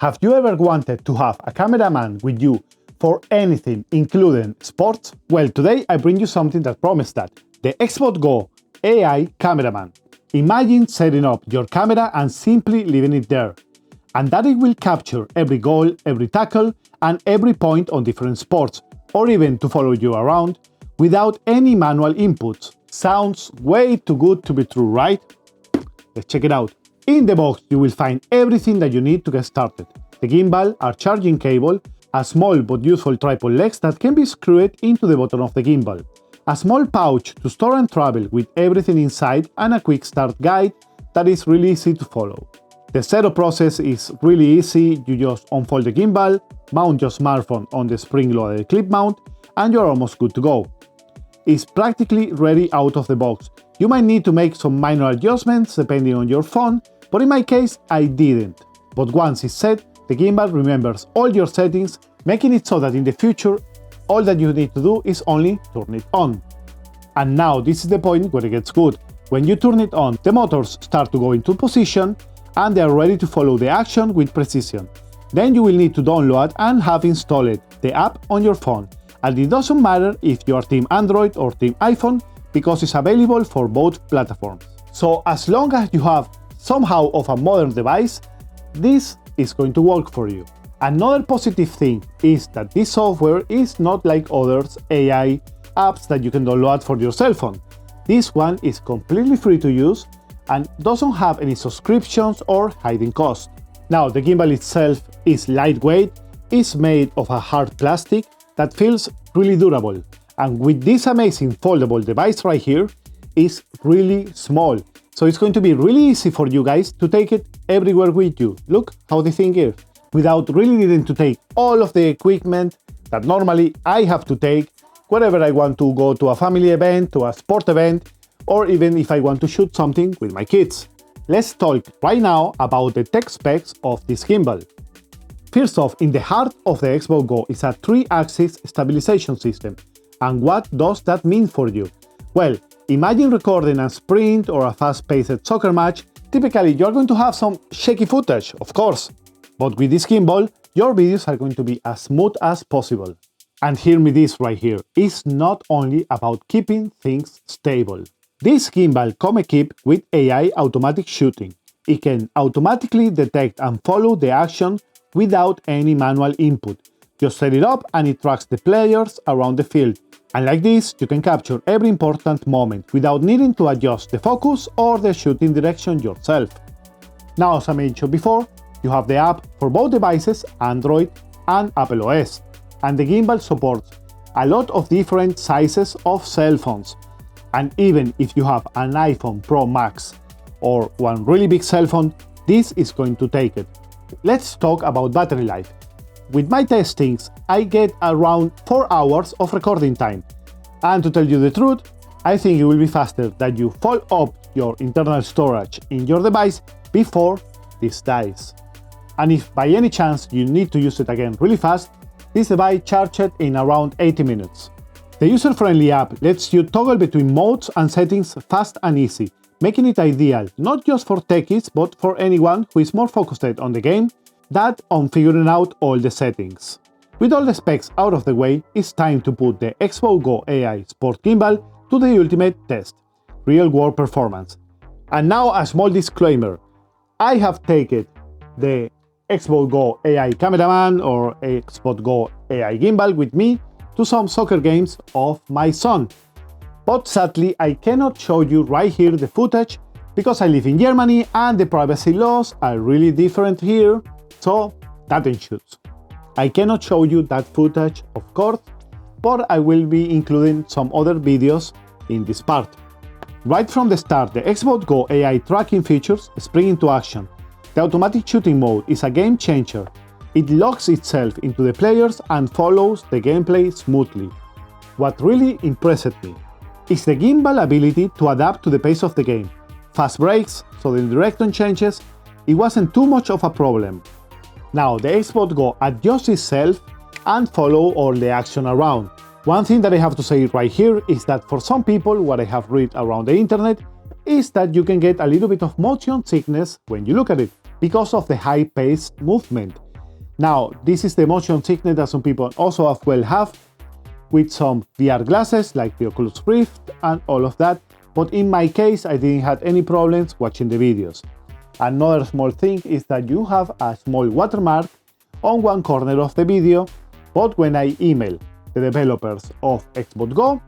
Have you ever wanted to have a cameraman with you for anything, including sports? Well, today I bring you something that promises that. The XbotGo AI Cameraman. Imagine setting up your camera and simply leaving it there, and that it will capture every goal, every tackle, and every point on different sports, or even to follow you around without any manual inputs. Sounds way too good to be true, right? Let's check it out. In the box, you will find everything that you need to get started. The gimbal, a charging cable, a small but useful tripod legs that can be screwed into the bottom of the gimbal, a small pouch to store and travel with everything inside, and a quick start guide that is really easy to follow. The setup process is really easy. You just unfold the gimbal, mount your smartphone on the spring-loaded clip mount, and you're almost good to go. It's practically ready out of the box. You might need to make some minor adjustments depending on your phone, but in my case I didn't. But once it's set, the gimbal remembers all your settings, making it so that in the future all that you need to do is only turn it on. And now this is the point where it gets good. When you turn it on, the motors start to go into position and they are ready to follow the action with precision. Then you will need to download and have installed the app on your phone. And it doesn't matter if you are Team Android or Team iPhone, because it's available for both platforms. So as long as you have somehow of a modern device, this is going to work for you. Another positive thing is that this software is not like other AI apps that you can download for your cell phone. This one is completely free to use and doesn't have any subscriptions or hidden costs. Now, the gimbal itself is lightweight, it's made of a hard plastic that feels really durable. And with this amazing foldable device right here, it's really small. So it's going to be really easy for you guys to take it everywhere with you. Look how the thing is, without really needing to take all of the equipment that normally I have to take whenever I want to go to a family event, to a sport event, or even if I want to shoot something with my kids. Let's talk right now about the tech specs of this gimbal. First off, in the heart of the XbotGo is a 3-axis stabilization system. And what does that mean for you? Well, imagine recording a sprint or a fast-paced soccer match. Typically, you're going to have some shaky footage, of course. But with this gimbal, your videos are going to be as smooth as possible. And hear me this right here. It's not only about keeping things stable. This gimbal comes equipped with AI automatic shooting. It can automatically detect and follow the action without any manual input. Just set it up and it tracks the players around the field. And like this, you can capture every important moment without needing to adjust the focus or the shooting direction yourself. Now, as I mentioned before, you have the app for both devices, Android and Apple OS. And the gimbal supports a lot of different sizes of cell phones. And even if you have an iPhone Pro Max or one really big cell phone, this is going to take it. Let's talk about battery life. With my testings, I get around 4 hours of recording time. And to tell you the truth, I think it will be faster that you fill up your internal storage in your device before this dies. And if by any chance you need to use it again really fast, this device charges in around 80 minutes. The user-friendly app lets you toggle between modes and settings fast and easy, making it ideal not just for techies but for anyone who is more focused on the game than on figuring out all the settings. With all the specs out of the way, it's time to put the XbotGo AI Sport Gimbal to the ultimate test, real-world performance. And now a small disclaimer. I have taken the XbotGo AI Cameraman or XbotGo AI Gimbal with me to some soccer games of my son. But sadly, I cannot show you right here the footage because I live in Germany and the privacy laws are really different here, so that ensures. I cannot show you that footage, of course, but I will be including some other videos in this part. Right from the start, the XbotGo AI tracking features spring into action. The automatic shooting mode is a game changer. It locks itself into the players and follows the gameplay smoothly. What really impressed me is the gimbal ability to adapt to the pace of the game. Fast breaks, sudden direction changes, it wasn't too much of a problem. Now the XbotGo adjusts itself and follow all the action around. One thing that I have to say right here is that for some people, what I have read around the internet is that you can get a little bit of motion sickness when you look at it because of the high-paced movement. Now, this is the motion sickness that some people also have with some VR glasses like the Oculus Rift and all of that. But in my case, I didn't have any problems watching the videos. Another small thing is that you have a small watermark on one corner of the video, but when I email the developers of XbotGo,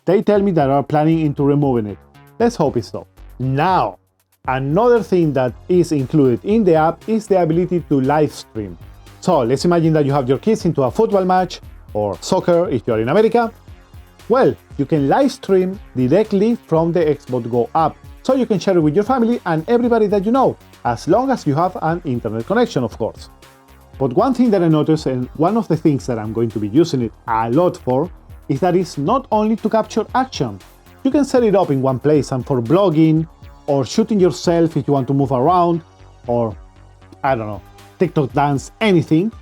they tell me that they are planning into removing it. Let's hope it's so. Now, another thing that is included in the app is the ability to live stream. So let's imagine that you have your kids into a football match or soccer if you're in America. Well, you can live stream directly from the XbotGo app. So you can share it with your family and everybody that you know, as long as you have an internet connection, of course. But one thing that I noticed, and one of the things that I'm going to be using it a lot for, is that it's not only to capture action. You can set it up in one place and for blogging, or shooting yourself if you want to move around, or, I don't know, TikTok dance, anything.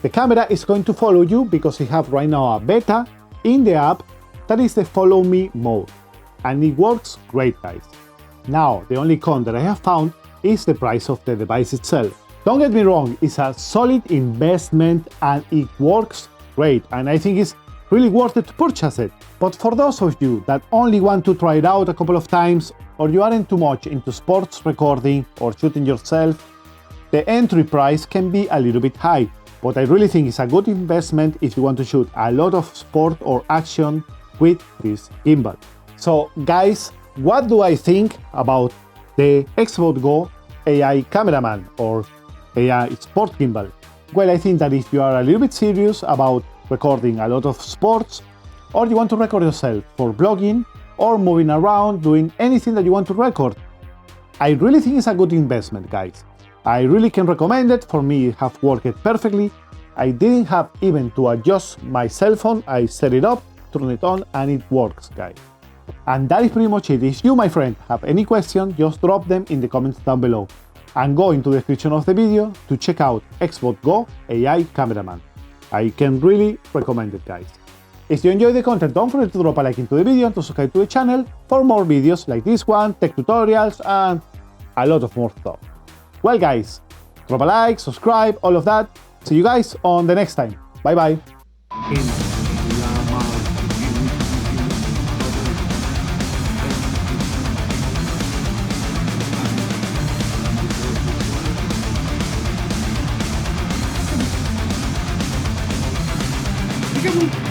The camera is going to follow you because we have right now a beta in the app that is the follow me mode. And it works great, guys. Now, the only con that I have found is the price of the device itself. Don't get me wrong, it's a solid investment and it works great, and I think it's really worth it to purchase it. But for those of you that only want to try it out a couple of times, or you aren't too much into sports recording or shooting yourself, the entry price can be a little bit high. But I really think it's a good investment if you want to shoot a lot of sport or action with this gimbal. So guys, what do I think about the XbotGo AI Cameraman or AI Sport Gimbal? Well, I think that if you are a little bit serious about recording a lot of sports, or you want to record yourself for blogging or moving around, doing anything that you want to record, I really think it's a good investment, guys. I really can recommend it. For me, it have worked perfectly. I didn't have even to adjust my cell phone. I set it up, turn it on, and it works, guys. And that is pretty much it. If you, my friend, have any questions, just drop them in the comments down below. And go into the description of the video to check out XbotGo AI Cameraman. I can really recommend it, guys. If you enjoyed the content, don't forget to drop a like into the video and to subscribe to the channel for more videos like this one, tech tutorials, and a lot of more stuff. Well, guys, drop a like, subscribe, all of that. See you guys on the next time. Bye bye. Peekaboo!